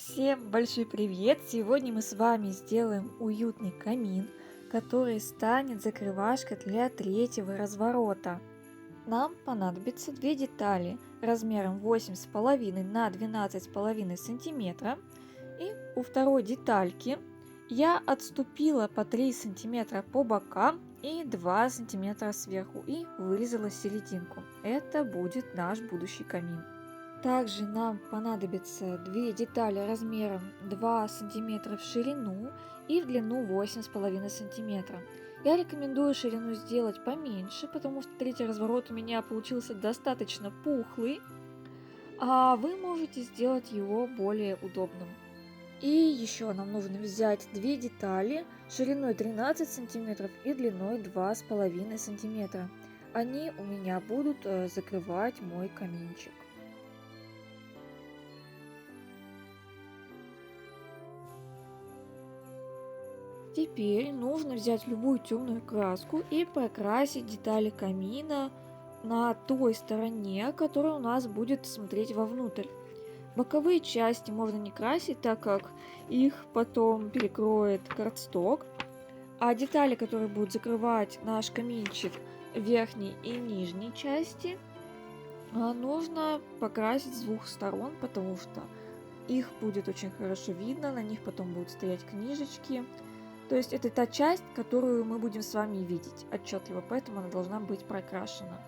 Всем большой привет! Сегодня мы с вами сделаем уютный камин, который станет закрывашкой для третьего разворота. Нам понадобится две детали размером 8,5 на 12,5 сантиметра. И у второй детальки я отступила по 3 сантиметра по бокам и 2 сантиметра сверху и вырезала серединку. Это будет наш будущий камин. Также нам понадобится две детали размером 2 сантиметра в ширину и в длину 8,5 сантиметра. Я рекомендую ширину сделать поменьше, потому что третий разворот у меня получился достаточно пухлый, а вы можете сделать его более удобным. И еще нам нужно взять две детали шириной 13 сантиметров и длиной 2,5 сантиметра. Они у меня будут закрывать мой каминчик. Теперь нужно взять любую темную краску и прокрасить детали камина на той стороне, которая у нас будет смотреть вовнутрь. Боковые части можно не красить, так как их потом перекроет картсток. А детали, которые будут закрывать наш каминчик верхней и нижней части, нужно покрасить с двух сторон, потому что их будет очень хорошо видно, на них потом будут стоять книжечки. То есть это та часть, которую мы будем с вами видеть отчетливо, поэтому она должна быть прокрашена.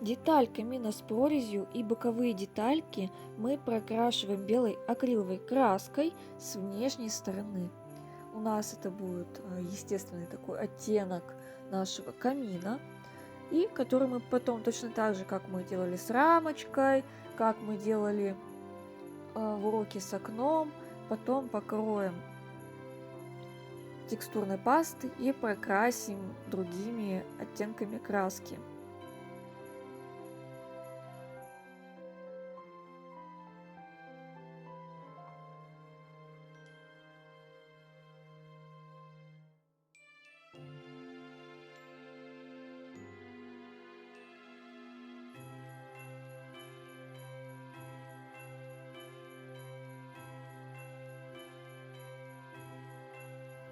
Деталь камина с прорезью и боковые детальки мы прокрашиваем белой акриловой краской с внешней стороны. У нас это будет естественный такой оттенок нашего камина, и который мы потом точно так же, как мы делали с рамочкой, как мы делали в уроке с окном, потом покроем текстурной пастой и прокрасим другими оттенками краски.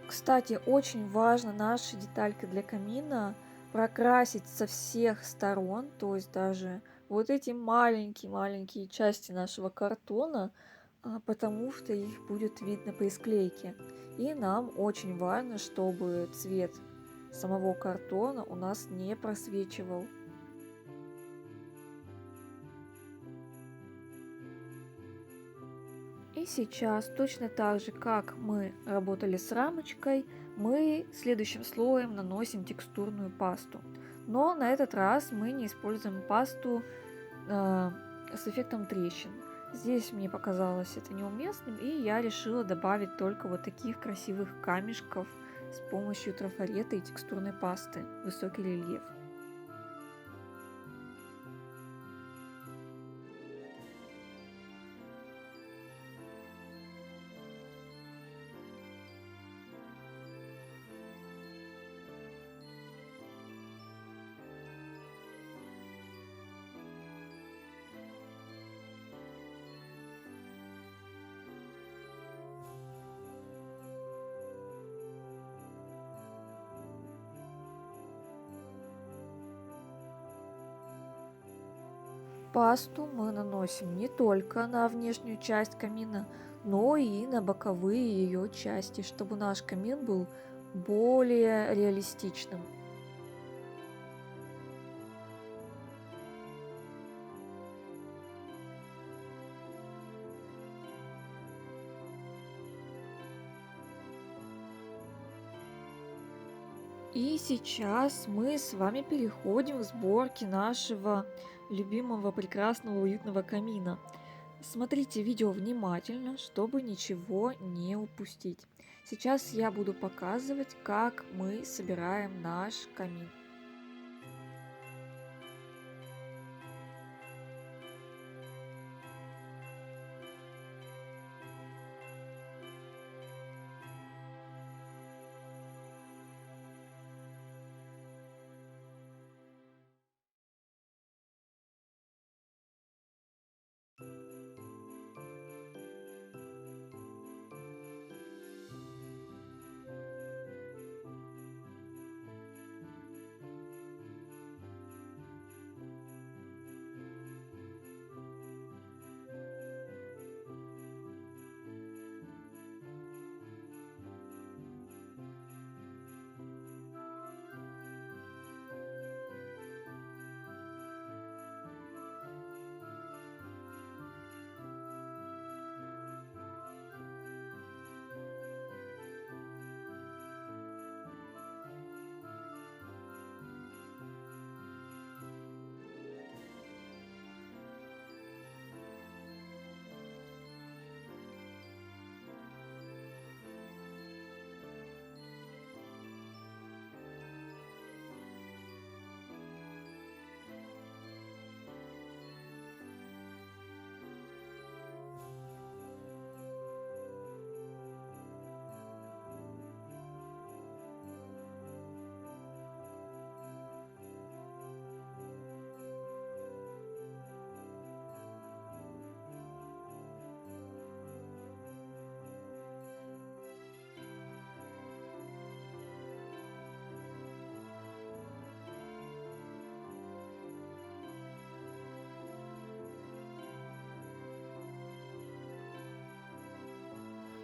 Кстати, очень важно наши детальки для камина прокрасить со всех сторон, то есть даже вот эти маленькие-маленькие части нашего картона, потому что их будет видно при склейке. И нам очень важно, чтобы цвет самого картона у нас не просвечивал. И сейчас, точно так же, как мы работали с рамочкой, мы следующим слоем наносим текстурную пасту. Но на этот раз мы не используем пасту с эффектом трещин. Здесь мне показалось это неуместным, и я решила добавить только вот таких красивых камешков с помощью трафарета и текстурной пасты «Высокий рельеф». Пасту мы наносим не только на внешнюю часть камина, но и на боковые ее части, чтобы наш камин был более реалистичным. И сейчас мы с вами переходим к сборке нашего любимого, прекрасного, уютного камина. Смотрите видео внимательно, чтобы ничего не упустить. Сейчас я буду показывать, как мы собираем наш камин.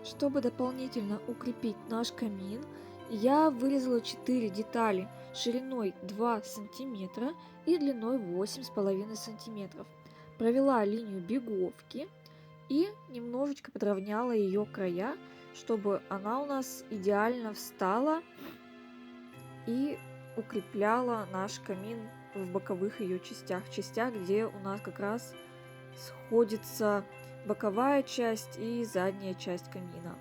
Чтобы дополнительно укрепить наш камин, я вырезала 4 детали шириной 2 сантиметра и длиной 8,5 сантиметров. Провела линию беговки и немножечко подровняла ее края, чтобы она у нас идеально встала и укрепляла наш камин в боковых ее частях, где у нас как раз сходится боковая часть и задняя часть камина.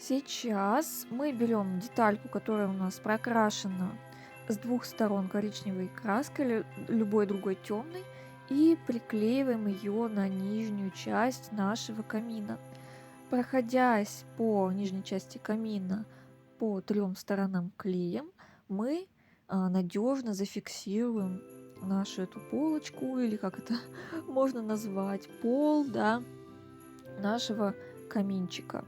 Сейчас мы берем детальку, которая у нас прокрашена с двух сторон коричневой краской или любой другой темной, и приклеиваем ее на нижнюю часть нашего камина. Проходясь по нижней части камина по трем сторонам клеем, мы надежно зафиксируем нашу эту полочку, или как это можно назвать, пол, да, нашего каминчика.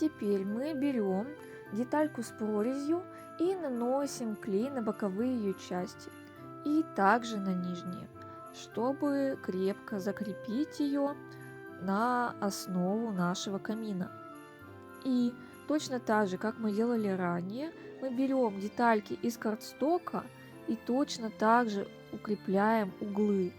Теперь мы берем детальку с прорезью и наносим клей на боковые ее части и также на нижние, чтобы крепко закрепить ее на основу нашего камина. И точно так же, как мы делали ранее, мы берем детальки из картстока и точно так же укрепляем углы.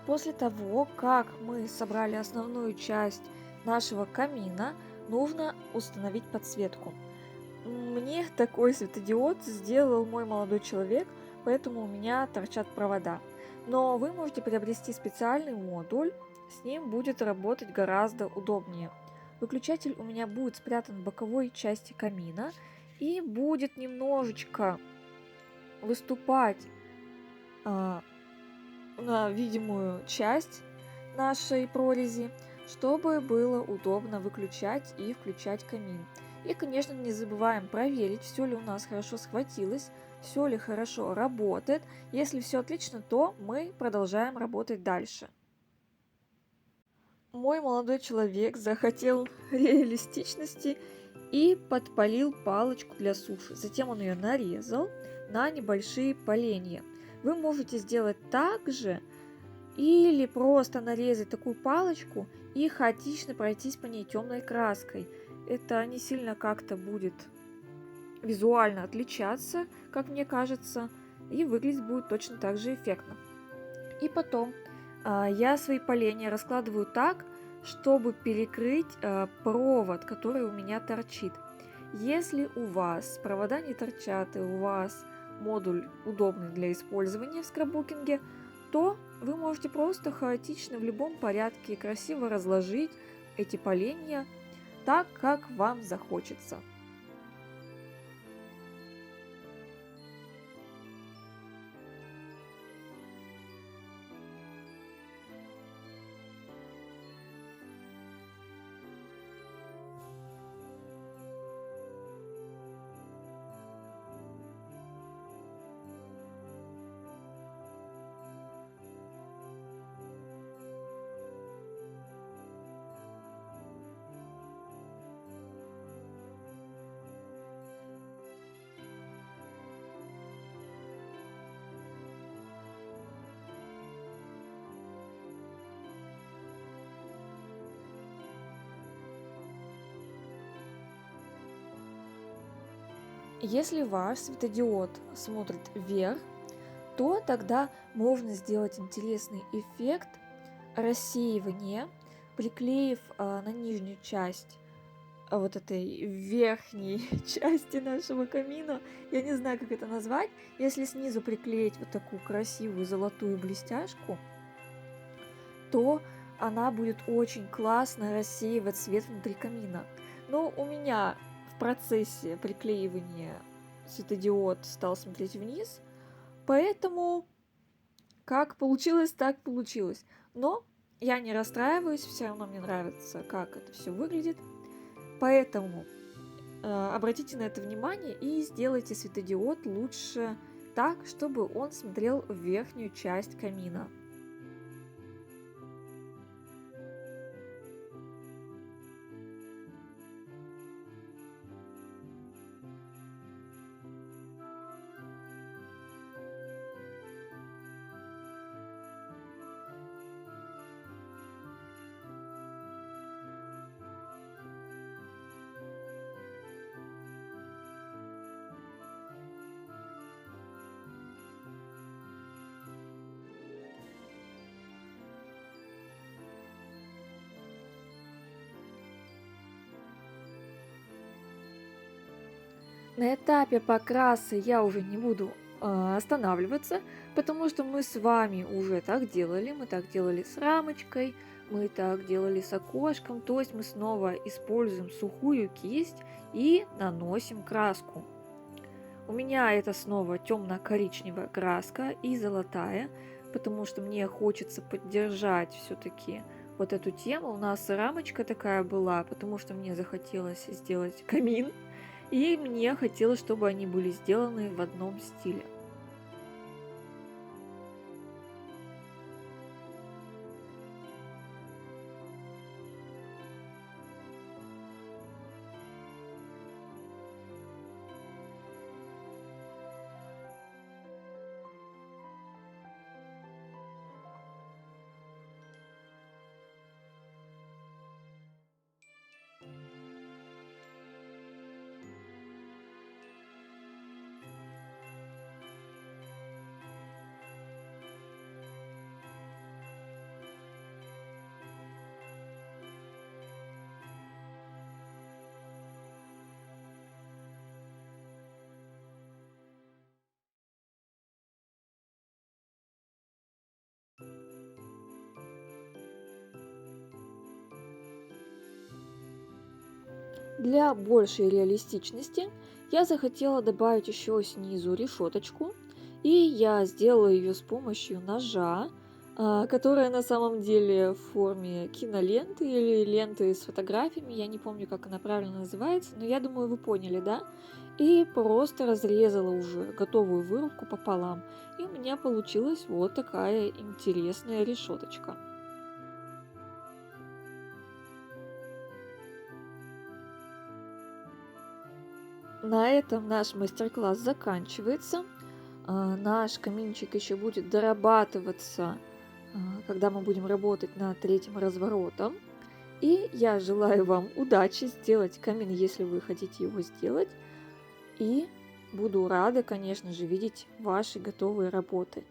После того, как мы собрали основную часть нашего камина, нужно установить подсветку. Мне такой светодиод сделал мой молодой человек, поэтому у меня торчат провода. Но вы можете приобрести специальный модуль, с ним будет работать гораздо удобнее. Выключатель у меня будет спрятан в боковой части камина и будет немножечко выступать на видимую часть нашей прорези, чтобы было удобно выключать и включать камин. И, конечно, не забываем проверить, все ли у нас хорошо схватилось, все ли хорошо работает. Если все отлично, то мы продолжаем работать дальше. Мой молодой человек захотел реалистичности и подпалил палочку для суши. Затем он ее нарезал на небольшие поленья. Вы можете сделать так же или просто нарезать такую палочку и хаотично пройтись по ней темной краской. Это не сильно как-то будет визуально отличаться, как мне кажется, и выглядеть будет точно так же эффектно. И потом я свои поленья раскладываю так, чтобы перекрыть провод, который у меня торчит. Если у вас провода не торчат и у вас модуль удобный для использования в скраббукинге, то вы можете просто хаотично в любом порядке красиво разложить эти поленья так, как вам захочется. Если ваш светодиод смотрит вверх, то тогда можно сделать интересный эффект рассеивания, приклеив на нижнюю часть вот этой верхней части нашего камина. Я не знаю, как это назвать. Если снизу приклеить вот такую красивую золотую блестяшку, то она будет очень классно рассеивать свет внутри камина. Но у меня в процессе приклеивания светодиод стал смотреть вниз, поэтому как получилось, так получилось. Но я не расстраиваюсь, все равно мне нравится, как это все выглядит. Поэтому обратите на это внимание и сделайте светодиод лучше так, чтобы он смотрел в верхнюю часть камина. На этапе покраса я уже не буду останавливаться, потому что мы с вами уже так делали. Мы так делали с рамочкой, мы так делали с окошком. То есть мы снова используем сухую кисть и наносим краску. У меня это снова темно-коричневая краска и золотая, потому что мне хочется поддержать все-таки вот эту тему. У нас рамочка такая была, потому что мне захотелось сделать камин. И мне хотелось, чтобы они были сделаны в одном стиле. Для большей реалистичности я захотела добавить еще снизу решеточку, и я сделала ее с помощью ножа, которая на самом деле в форме киноленты или ленты с фотографиями, я не помню, как она правильно называется, но я думаю, вы поняли, да? И просто разрезала уже готовую вырубку пополам, и у меня получилась вот такая интересная решеточка. На этом наш мастер-класс заканчивается. Наш каминчик еще будет дорабатываться когда мы будем работать над третьим разворотом. И я желаю вам удачи сделать камин, если вы хотите его сделать. И буду рада, конечно же, видеть ваши готовые работы.